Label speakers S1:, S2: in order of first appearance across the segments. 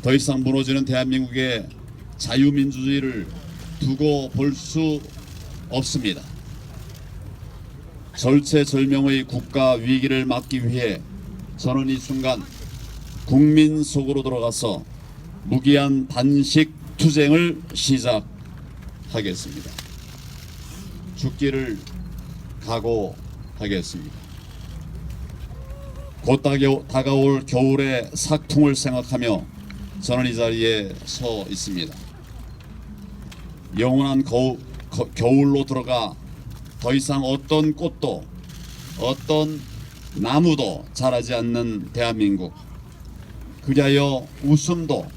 S1: 더 이상 무너지는 대한민국의 자유민주주의를 두고 볼 수 없습니다. 절체절명의 국가 위기를 막기 위해 저는 이 순간 국민 속으로 들어가서 무기한 단식 투쟁을 시작하겠습니다. 죽기를 각오하겠습니다. 곧 다가올 겨울의 삭통을 생각하며 저는 이 자리에 서 있습니다. 영원한 겨울로 들어가 더 이상 어떤 꽃도 어떤 나무도 자라지 않는 대한민국, 그리하여 웃음도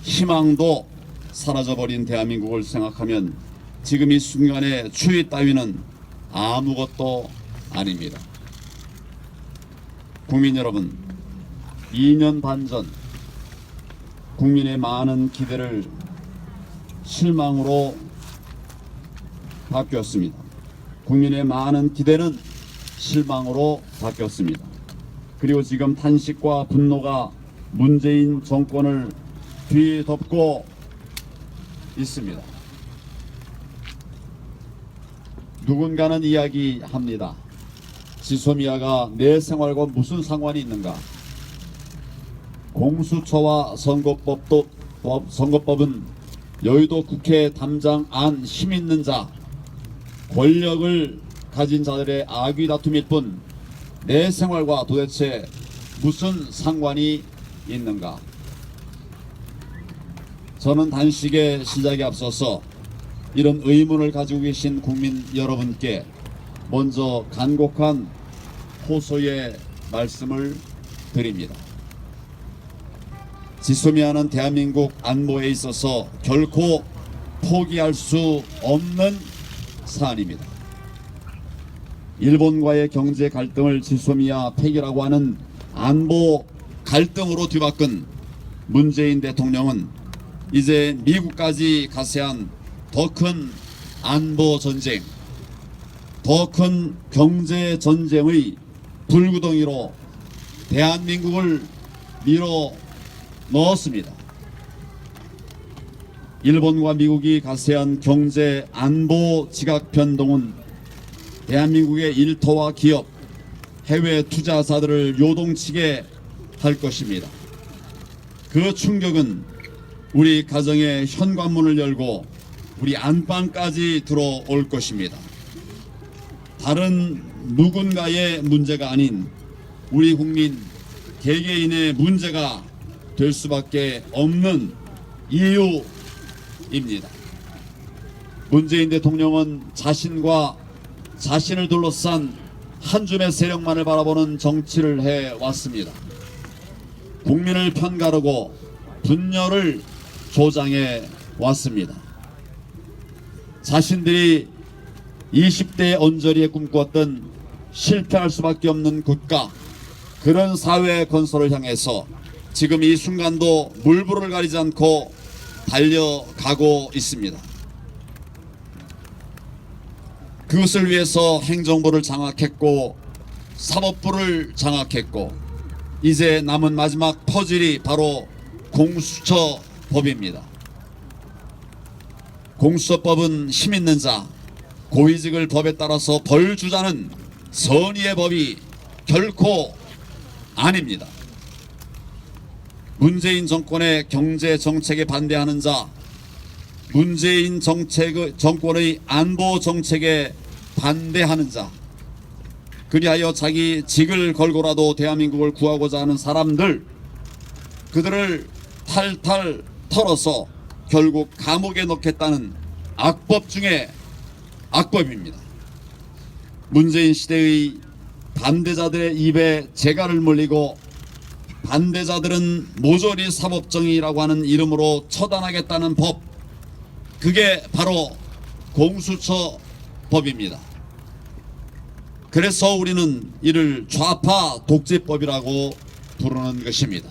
S1: 희망도 사라져버린 대한민국을 생각하면 지금 이 순간의 추위 따위는 아무것도 아닙니다. 국민 여러분, 2년 반 전 국민의 많은 기대를 실망으로 바뀌었습니다. 국민의 많은 기대는 실망으로 바뀌었습니다. 그리고 지금 탄식과 분노가 문재인 정권을 뒤덮고 있습니다. 누군가는 이야기합니다. 지소미아가 내 생활과 무슨 상관이 있는가? 공수처와 선거법은 여의도 국회 담장 안 힘 있는 자, 권력을 가진 자들의 악의 다툼일 뿐 내 생활과 도대체 무슨 상관이 있는가? 저는 단식의 시작에 앞서서 이런 의문을 가지고 계신 국민 여러분께 먼저 간곡한 호소의 말씀을 드립니다. 지소미아는 대한민국 안보에 있어서 결코 포기할 수 없는 사안입니다. 일본과의 경제 갈등을 지소미아 폐기라고 하는 안보 갈등으로 뒤바꾼 문재인 대통령은 이제 미국까지 가세한 더 큰 안보 전쟁, 더 큰 경제 전쟁의 불구덩이로 대한민국을 밀어 넣었습니다. 일본과 미국이 가세한 경제 안보 지각 변동은 대한민국의 일터와 기업, 해외 투자자들을 요동치게 할 것입니다. 그 충격은 우리 가정의 현관문을 열고 우리 안방까지 들어올 것입니다. 다른 누군가의 문제가 아닌 우리 국민 개개인의 문제가 될 수밖에 없는 이유입니다. 문재인 대통령은 자신과 자신을 둘러싼 한 줌의 세력만을 바라보는 정치를 해왔습니다. 국민을 편가르고 분열을 조장해 왔습니다. 자신들이 20대 언저리에 꿈꾸었던 실패할 수밖에 없는 국가, 그런 사회 건설을 향해서 지금 이 순간도 물불을 가리지 않고 달려가고 있습니다. 그것을 위해서 행정부를 장악했고 사법부를 장악했고 이제 남은 마지막 퍼즐이 바로 공수처법입니다. 공수처법은 힘있는 자, 고위직을 법에 따라서 벌 주자는 선의의 법이 결코 아닙니다. 문재인 정권의 경제 정책에 반대하는 자, 문재인 정권의 안보 정책에 반대하는 자, 그리하여 자기 직을 걸고라도 대한민국을 구하고자 하는 사람들, 그들을 탈탈 털어서 결국 감옥에 넣겠다는 악법 중에 악법입니다. 문재인 시대의 반대자들의 입에 재갈을 물리고 반대자들은 모조리 사법정의라고 하는 이름으로 처단하겠다는 법, 그게 바로 공수처법입니다. 그래서 우리는 이를 좌파 독재법이라고 부르는 것입니다.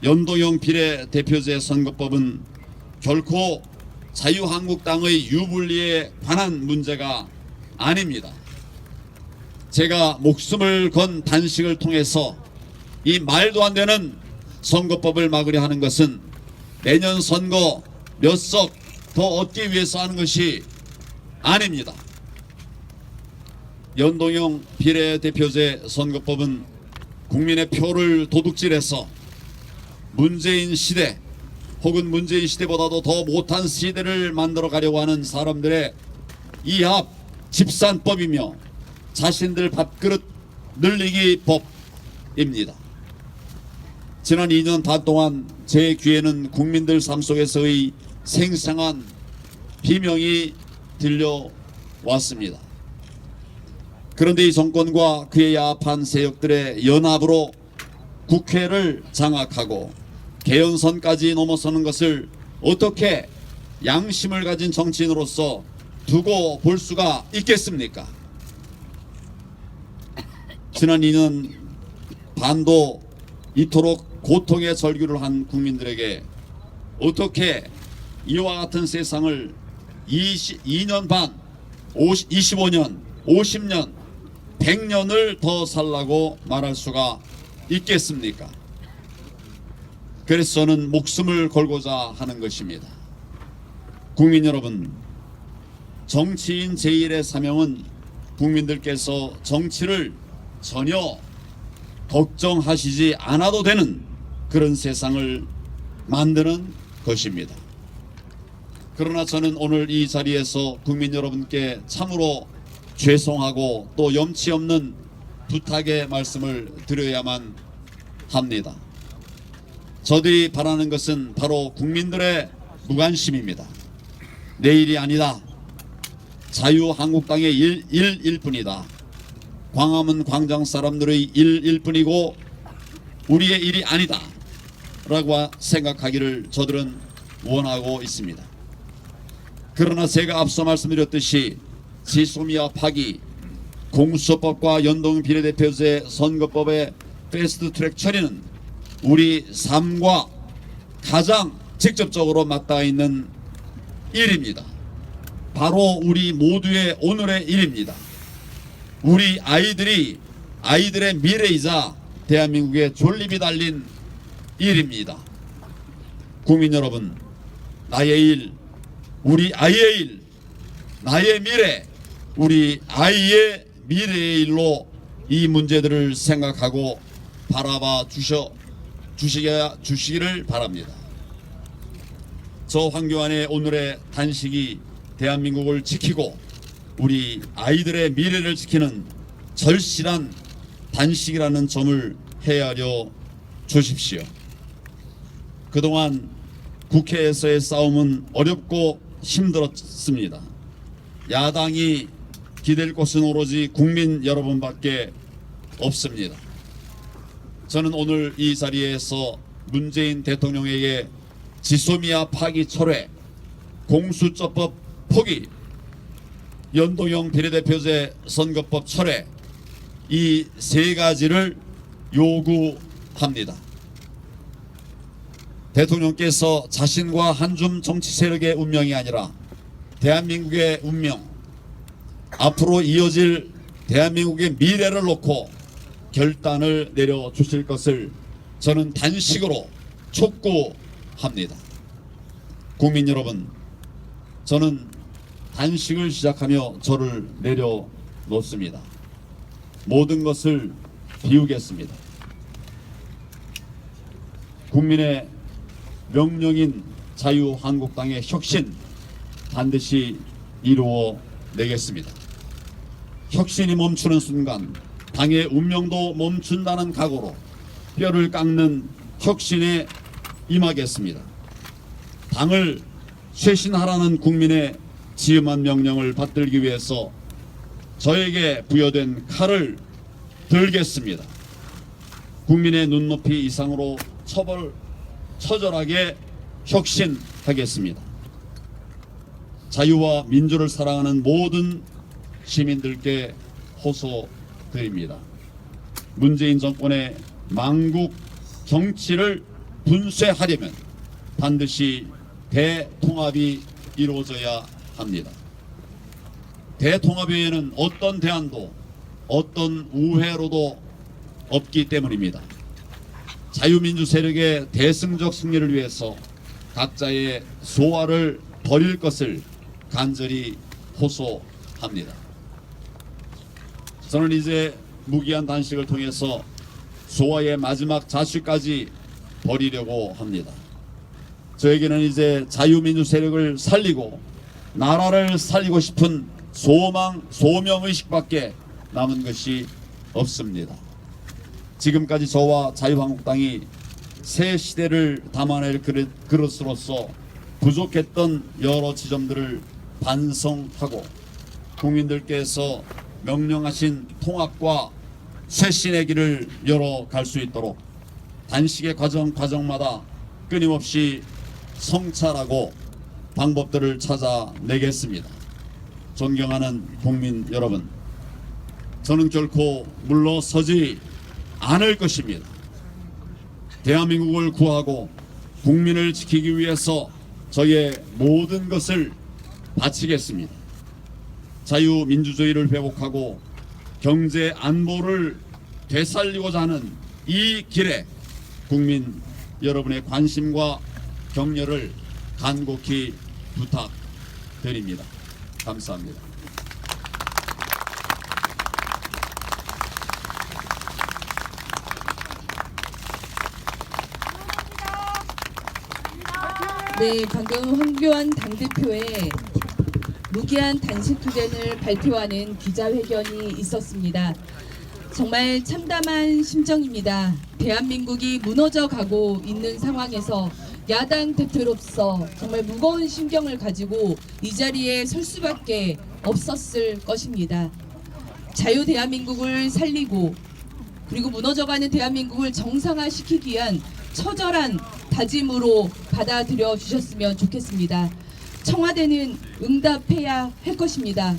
S1: 연동형 비례대표제 선거법은 결코 자유한국당의 유불리에 관한 문제가 아닙니다. 제가 목숨을 건 단식을 통해서 이 말도 안 되는 선거법을 막으려 하는 것은 내년 선거 몇 석 더 얻기 위해서 하는 것이 아닙니다. 연동형 비례대표제 선거법은 국민의 표를 도둑질해서 문재인 시대 혹은 문재인 시대보다도 더 못한 시대를 만들어 가려고 하는 사람들의 이합 집산법이며 자신들 밥그릇 늘리기 법입니다. 지난 2년 반 동안 제 귀에는 국민들 삶 속에서의 생생한 비명이 들려왔습니다. 그런데 이 정권과 그의 야합한 세력들의 연합으로 국회를 장악하고 개헌선까지 넘어서는 것을 어떻게 양심을 가진 정치인으로서 두고 볼 수가 있겠습니까? 지난 2년 반도 이토록 고통의 절규를 한 국민들에게 어떻게 이와 같은 세상을 2년 반, 25년, 50년, 100년을 더 살라고 말할 수가 있겠습니까? 그래서 저는 목숨을 걸고자 하는 것입니다. 국민 여러분, 정치인 제1의 사명은 국민들께서 정치를 전혀 걱정하시지 않아도 되는 그런 세상을 만드는 것입니다. 그러나 저는 오늘 이 자리에서 국민 여러분께 참으로 죄송하고 또 염치 없는 부탁의 말씀을 드려야만 합니다. 저들이 바라는 것은 바로 국민들의 무관심입니다. 내일이 아니다. 자유한국당의 일일 뿐이다. 광화문 광장 사람들의 일일 뿐이고 우리의 일이 아니다 라고 생각하기를 저들은 원하고 있습니다. 그러나 제가 앞서 말씀드렸듯이 지소미아 파기, 공수처법과 연동 비례대표제 선거법의 패스트트랙 처리는 우리 삶과 가장 직접적으로 맞닿아 있는 일입니다. 바로 우리 모두의 오늘의 일입니다. 우리 아이들의 미래이자 대한민국의 존립이 달린 일입니다. 국민 여러분, 나의 일, 우리 아이의 일, 나의 미래, 우리 아이의 미래의 일로 이 문제들을 생각하고 바라봐 주시기를 바랍니다. 저 황교안의 오늘의 단식이 대한민국을 지키고 우리 아이들의 미래를 지키는 절실한 단식이라는 점을 헤아려 주십시오. 그동안 국회에서의 싸움은 어렵고 힘들었습니다. 야당이 기댈 곳은 오로지 국민 여러분밖에 없습니다. 저는 오늘 이 자리에서 문재인 대통령에게 지소미아 파기 철회, 공수처법 포기, 연동형 비례대표제 선거법 철회, 이 세 가지를 요구합니다. 대통령께서 자신과 한줌 정치 세력의 운명이 아니라 대한민국의 운명, 앞으로 이어질 대한민국의 미래를 놓고 결단을 내려주실 것을 저는 단식으로 촉구합니다. 국민 여러분, 저는 단식을 시작하며 저를 내려놓습니다. 모든 것을 비우겠습니다. 국민의 명령인 자유한국당의 혁신 반드시 이루어내겠습니다. 혁신이 멈추는 순간 당의 운명도 멈춘다는 각오로 뼈를 깎는 혁신에 임하겠습니다. 당을 쇄신하라는 국민의 지음한 명령을 받들기 위해서 저에게 부여된 칼을 들겠습니다. 국민의 눈높이 이상으로 처절하게 혁신하겠습니다. 자유와 민주를 사랑하는 모든 시민들께 호소드립니다. 문재인 정권의 망국 정치를 분쇄하려면 반드시 대통합이 이루어져야 합니다. 대통합 외에는 어떤 대안도 어떤 우회로도 없기 때문입니다. 자유민주 세력의 대승적 승리를 위해서 각자의 소화를 버릴 것을 간절히 호소합니다. 저는 이제 무기한 단식을 통해서 소화의 마지막 자취까지 버리려고 합니다. 저에게는 이제 자유민주 세력을 살리고 나라를 살리고 싶은 소명의식밖에 남은 것이 없습니다. 지금까지 저와 자유한국당이 새 시대를 담아낼 그릇으로서 부족했던 여러 지점들을 반성하고 국민들께서 명령하신 통합과 쇄신의 길을 열어갈 수 있도록 단식의 과정마다 끊임없이 성찰하고 방법들을 찾아내겠습니다. 존경하는 국민 여러분, 저는 결코 물러서지 않을 것입니다. 대한민국을 구하고 국민을 지키기 위해서 저의 모든 것을 바치겠습니다. 자유민주주의를 회복하고 경제 안보를 되살리고자 하는 이 길에 국민 여러분의 관심과 격려를 간곡히 부탁드립니다. 감사합니다.
S2: 네, 방금 황교안 당대표의 무기한 단식 투쟁을 발표하는 기자회견이 있었습니다. 정말 참담한 심정입니다. 대한민국이 무너져 가고 있는 상황에서 야당 대표로서 정말 무거운 심경을 가지고 이 자리에 설 수밖에 없었을 것입니다. 자유 대한민국을 살리고 그리고 무너져가는 대한민국을 정상화시키기 위한 처절한 다짐으로 받아들여 주셨으면 좋겠습니다. 청와대는 응답해야 할 것입니다.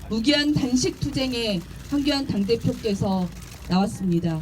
S2: 무기한 단식 투쟁에 황교안 당대표께서 나왔습니다.